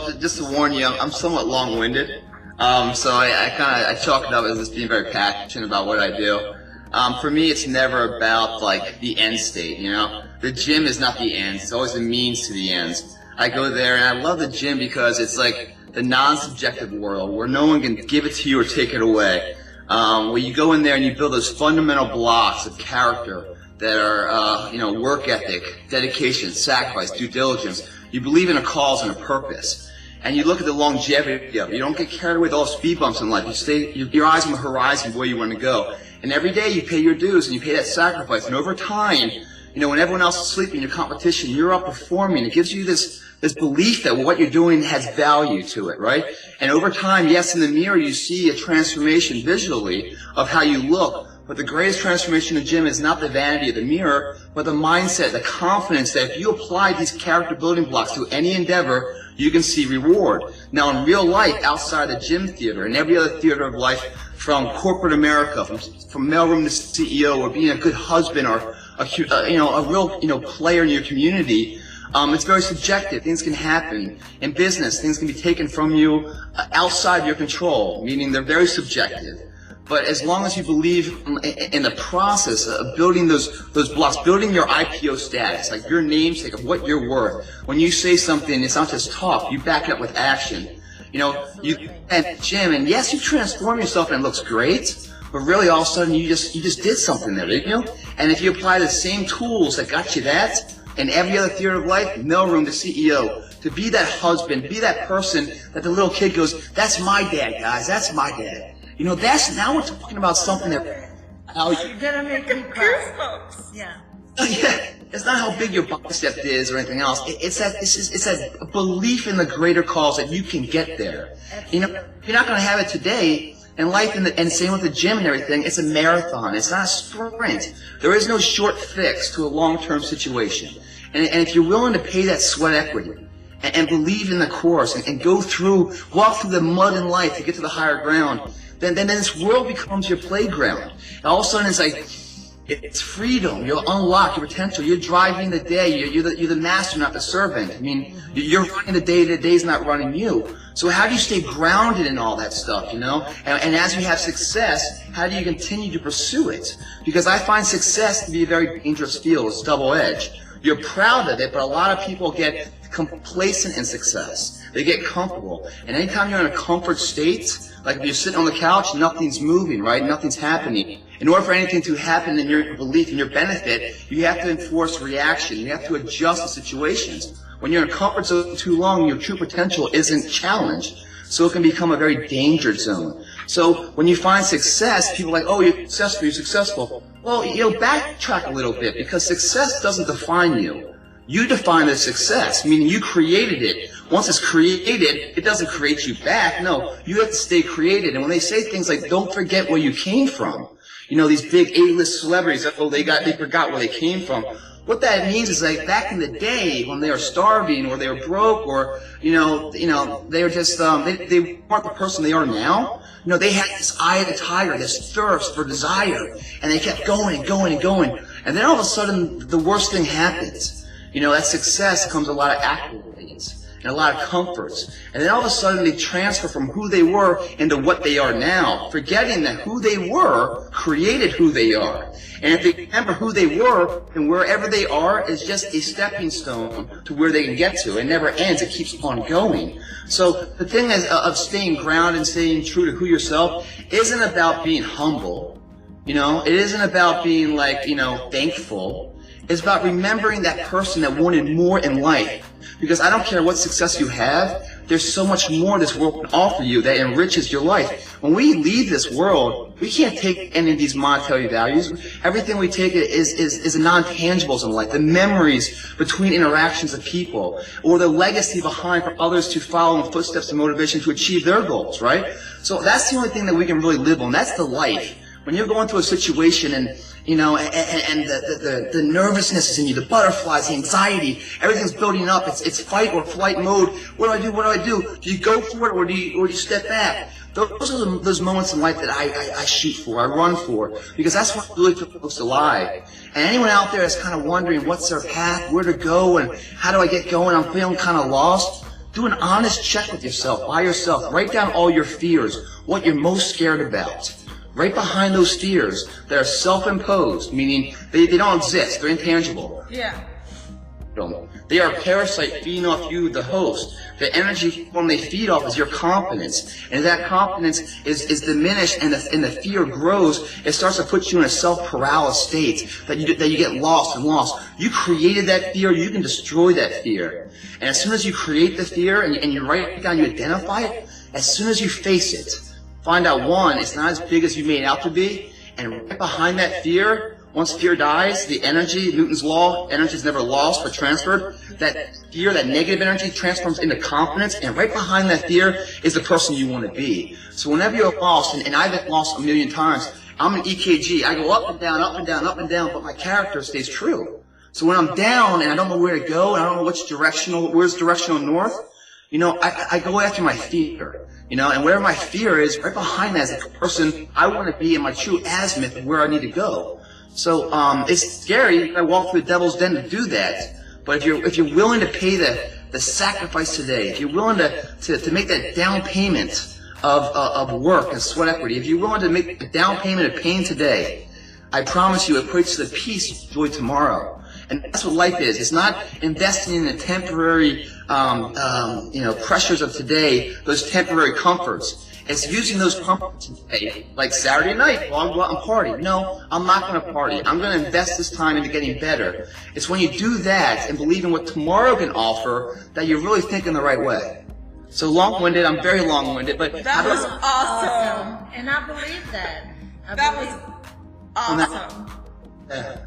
well, just to warn you, I'm somewhat long-winded, so I chalk it up as just being very passionate about what I do. For me, it's never about like the end state, you know? The gym is not the end, it's always the means to the ends. I go there and I love the gym because it's like the non-subjective world where no one can give it to you or take it away. Where you go in there and you build those fundamental blocks of character that are, work ethic, dedication, sacrifice, due diligence. You believe in a cause and a purpose. And you look at the longevity of it. You don't get carried away with all the speed bumps in life. You stay, your eyes on the horizon where you want to go. And every day you pay your dues and you pay that sacrifice. And over time, when everyone else is sleeping in your competition, you're up performing. It gives you this belief that what you're doing has value to it, right? And over time, yes, in the mirror you see a transformation visually of how you look. But the greatest transformation in the gym is not the vanity of the mirror, but the mindset, the confidence that if you apply these character building blocks to any endeavor, you can see reward. Now, in real life, outside the gym theater and every other theater of life, from corporate America, from mailroom to CEO, or being a good husband, or a real player in your community, it's very subjective. Things can happen in business. Things can be taken from you outside your control, meaning they're very subjective. But as long as you believe in the process of building those blocks, building your IPO status, like your namesake of what you're worth, when you say something, it's not just talk, you back it up with action. You at the gym, and yes, you transform yourself and it looks great, but really all of a sudden you just did something there, didn't you? And if you apply the same tools that got you that in every other theater of life, mailroom to CEO, to be that husband, be that person that the little kid goes, that's my dad, guys, that's my dad. Now we're talking about something that you're gonna make me cry. Yeah. Yeah, it's not how big your bicep is or anything else. It's that belief in the greater cause that you can get there. You're not going to have it today. In life, and same with the gym and everything, it's a marathon. It's not a sprint. There is no short fix to a long-term situation. And if you're willing to pay that sweat equity and believe in the course and walk through the mud in life to get to the higher ground, then this world becomes your playground. And all of a sudden it's like, it's freedom. You'll unlock your potential. You're driving the day. You're the master, not the servant. I mean, you're running the day. The day's not running you. So how do you stay grounded in all that stuff, And as you have success, how do you continue to pursue it? Because I find success to be a very dangerous field. It's double-edged. You're proud of it, but a lot of people get complacent in success. They get comfortable. And anytime you're in a comfort state, like if you're sitting on the couch, nothing's moving, right? Nothing's happening. In order for anything to happen in your belief, in your benefit, you have to enforce reaction. You have to adjust the situations. When you're in a comfort zone too long, your true potential isn't challenged. So it can become a very danger zone. So when you find success, people are like, oh, you're successful. Well, backtrack a little bit, because success doesn't define you. You define the success, meaning you created it. Once it's created, it doesn't create you back. No, you have to stay created. And when they say things like, don't forget where you came from, these big A-list celebrities, they forgot where they came from. What that means is, like, back in the day when they were starving or they were broke or, they were just, they weren't the person they are now. They had this eye of the tiger, this thirst for desire, and they kept going and going and going. And then all of a sudden, the worst thing happens. That success comes a lot of accolades and a lot of comforts. And then all of a sudden they transfer from who they were into what they are now, forgetting that who they were created who they are. And if they remember who they were, then wherever they are is just a stepping stone to where they can get to. It never ends. It keeps on going. So the thing of staying grounded and staying true to who yourself isn't about being humble. It isn't about being thankful. It's about remembering that person that wanted more in life. Because I don't care what success you have, there's so much more this world can offer you that enriches your life. When we leave this world, we can't take any of these monetary values. Everything we take is non-tangibles in life. The memories between interactions of people, or the legacy behind for others to follow in the footsteps of motivation to achieve their goals, right? So that's the only thing that we can really live on. That's the life. When you're going through a situation and the nervousness is in you, the butterflies, the anxiety, everything's building up. It's fight or flight mode. What do I do? What do I do? Do you go for it or do you step back? Those are those moments in life that I shoot for, I run for, because that's what really feels folks alive. And anyone out there that's kind of wondering what's their path, where to go, and how do I get going, I'm feeling kind of lost, do an honest check with yourself, by yourself. Write down all your fears, what you're most scared about. Right behind those fears, they're self-imposed, meaning they don't exist, they're intangible. Yeah. They are a parasite feeding off you, the host. The energy form they feed off is your confidence. And if that confidence is diminished and the fear grows, it starts to put you in a self-paralysis state that you get lost and lost. You created that fear, you can destroy that fear. And as soon as you create the fear and you write it down, you identify it, as soon as you face it, find out, one, it's not as big as you made it out to be, and right behind that fear, once fear dies, the energy, Newton's law, energy is never lost but transferred. That fear, that negative energy transforms into confidence, and right behind that fear is the person you want to be. So whenever you're lost, and I've been lost a million times, I'm an EKG. I go up and down, up and down, up and down, but my character stays true. So when I'm down and I don't know where to go, and I don't know where's directional north, I go after my fear. And where my fear is, right behind that is the person I want to be in my true azimuth of where I need to go. So it's scary. I walk through the devil's den to do that. But if you're willing to pay the sacrifice today, if you're willing to make that down payment of work and sweat equity, if you're willing to make a down payment of pain today, I promise you it equates to the peace, joy tomorrow. And that's what life is. It's not investing in the temporary pressures of today, those temporary comforts. It's using those comforts today, like Saturday night, well, I'm going to party. No, I'm not going to party. I'm going to invest this time into getting better. It's when you do that and believe in what tomorrow can offer that you're really thinking the right way. So long-winded, I'm very long-winded, but that was awesome. And I believe that. That was awesome. Yeah.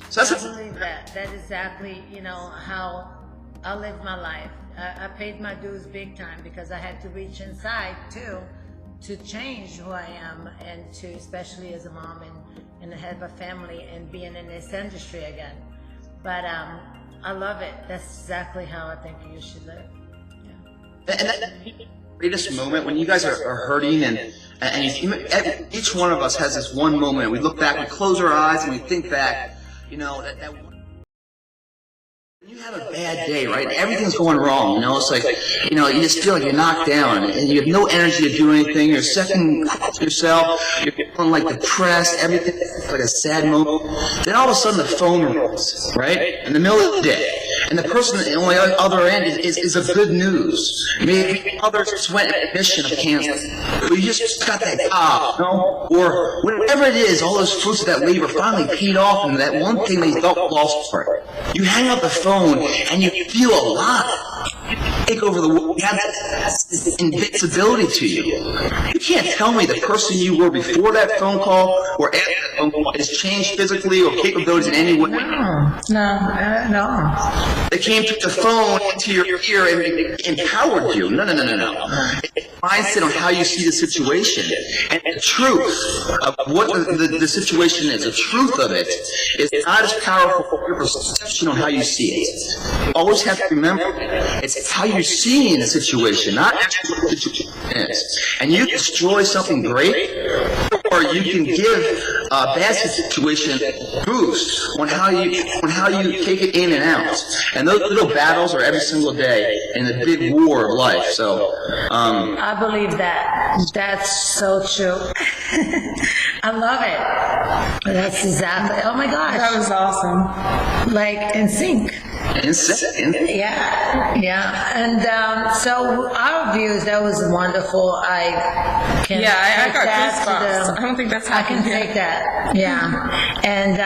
So I believe that. That's exactly, how I live my life. I paid my dues big time because I had to reach inside too to change who I am, and to, especially as a mom and the head of a family and being in this industry again. But I love it. That's exactly how I think you should live. Yeah. And that greatest moment when you guys are hurting and each one of us has this one moment. We look back, we close our eyes, and we think back. That you have a bad day, right? Everything's going wrong, It's like, you just feel like you're knocked down, and you have no energy to do anything. You're second yourself. You're feeling like depressed. Everything's like a sad moment. Then all of a sudden the phone rings, right? In the middle of the day. And the person on the other end is a good news. Maybe others went in admission of cancer. But you just got that job, Or whatever it is, all those fruits of that labor finally paid off, and that one thing they felt lost for. You hang up the phone and you feel alive. You take over the world. You have this invincibility to you. You can't tell me the person you were before that phone call or after that phone call has changed physically or capabilities in any way. No. They came through the phone into your ear and empowered you. No. It's mindset on how you see the situation. And the truth of what the situation is, the truth of it, is not as powerful for your perception on how you see it. You always have to remember, it's how you're seeing the situation, not actually what the situation is. And you can destroy something great, or you can give a bad situation a boost on how you take it in and out. And those little battles are every single day in the big war of life. So I believe that. That's so true. I love it. That's exactly. Oh my gosh. That was awesome. Like in sync. Yeah. And so our views, that was wonderful. I got goosebumps. I don't think that's happened I can take that. Yeah. And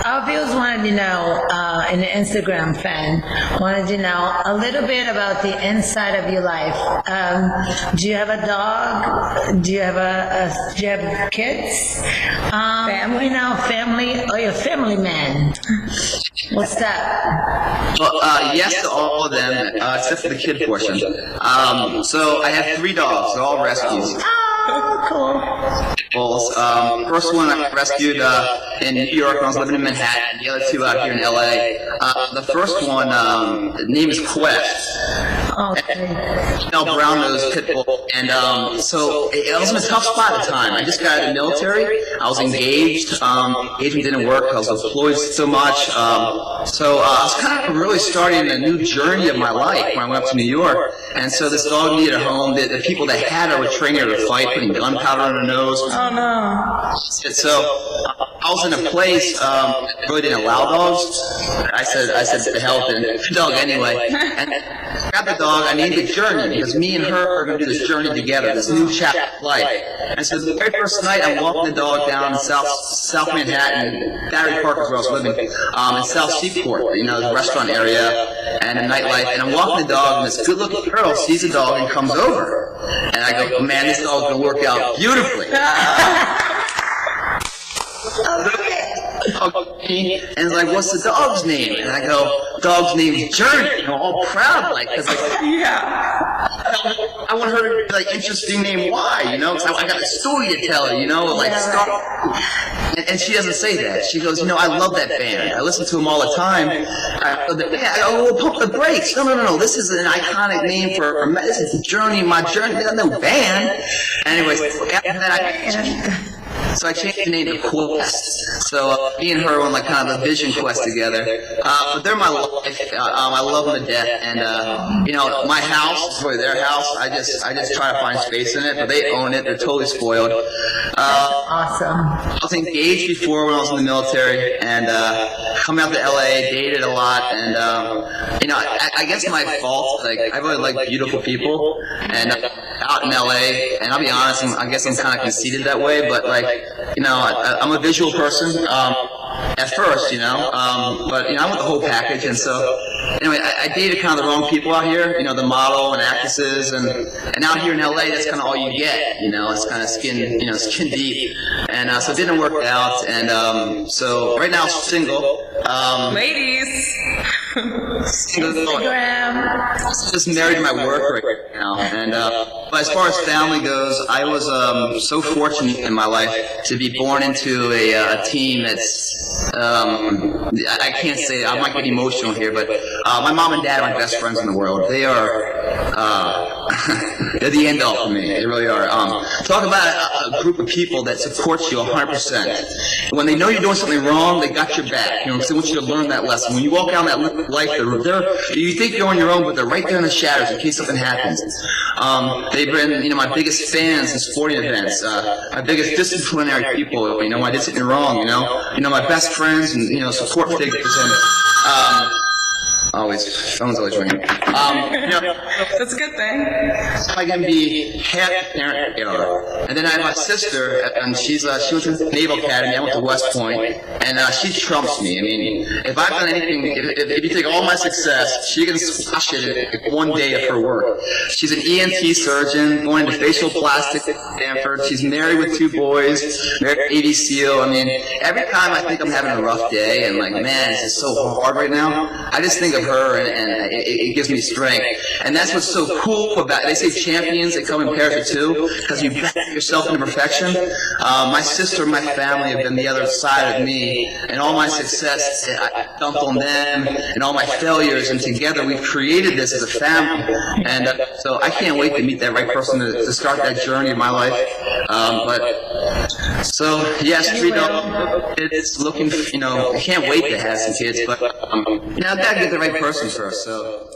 our viewers wanted to know, and the Instagram fan wanted to know a little bit about the inside of your life. Do you have a dog? Do you have kids? Family? Family. Oh, you're a family man. What's that? Well, yes to all of them, except for the kid portion. So I have 3 dogs. They're all rescues. Oh, cool. First one I rescued in New York when I was living in Manhattan. The other 2 out here in LA. The first one, the name is Quest. Okay. Female brown-nosed pit bull, and so I was in a tough spot at the time. I just got out of the military. I was engaged. Engagement didn't work. I was employed so much. So I was kind of really starting a new journey of my life when I went up to New York. And so this dog needed a home. The people that had her were training her to fight, putting gunpowder on her nose. Oh no. So I was in a place that really didn't allow dogs. I said to the hell with the dog anyway. And I grabbed the dog. I named it Journey because me and her are going to do this journey together, this new chapter of life. And so the very first night, I'm walking the dog down in South Manhattan, Battery Park is where I was living, in South Seaport, the restaurant area and a nightlife. And I'm walking the dog, and this good-looking girl sees the dog and comes over. And I go, oh, man, this dog's going to work out beautifully. And it's like, what's the dog's name? And I go, dog's name's Journey. All proud, because Yeah. I want her to be like, interesting name, why? Because I got a story to tell her, and she doesn't say that. She goes, I love that band. I listen to them all the time. I go, well, pump the brakes. No. This is an iconic name for this is Journey, my journey. There's no band. Anyways, after that, so I changed the name to Quest. So me and her on kind of a vision quest together. But they're my life. I love them to death. And my house is really their house. I just try to find space in it, but they own it. They're totally spoiled. Awesome. I was engaged before when I was in the military, and coming out to LA, dated a lot, and I guess my fault. I really like beautiful people, and out in LA, and I'll be honest, I guess I'm kind of conceited that way, but I'm a visual person at first, but I want the whole package, and so anyway, I dated kind of the wrong people out here, the model and actresses, and out here in LA, that's kind of all you get, it's kind of skin deep, and so it didn't work out, and so right now I'm single. Ladies. Instagram. Just married to my work right now, and but as far as family goes, I was so fortunate in my life to be born into a team that's I can't say I might get emotional here, but my mom and dad are my best friends in the world. They are they're the end all for me. They really are. Talk about a group of people that supports you 100%. When they know you're doing something wrong, they got your back. They want you to learn that lesson. When you walk down that life, you think you're on your own, but they're right there in the shadows in case something happens. They've been, my biggest fans in sporting events, my biggest disciplinary people, when I did something wrong, my best friends and, support figures, and, phone's always ringing. That's a good thing. I can be half parent, and then I have my sister, and she went to the Naval Academy. I went to West Point, and she trumps me. I mean, if I've done anything, if you take all my success, she can squash it in one day of her work. She's an ENT surgeon, going into facial plastics at Stanford. She's married with 2 boys, married to Navy SEAL. I mean, every time I think I'm having a rough day, and man, this is so hard right now, I just think of her, and it gives me strength. And that's what's so cool about it. They say champions, they come in pairs of 2, because you back yourself into perfection. My sister and my family have been the other side of me, and all my success, I dumped on them, and all my failures, and together we've created this as a family. And so I can't wait to meet that right person to start that journey of my life. Street dog, it's looking, I can't wait to have some kids, but, I gotta get the right person first, so.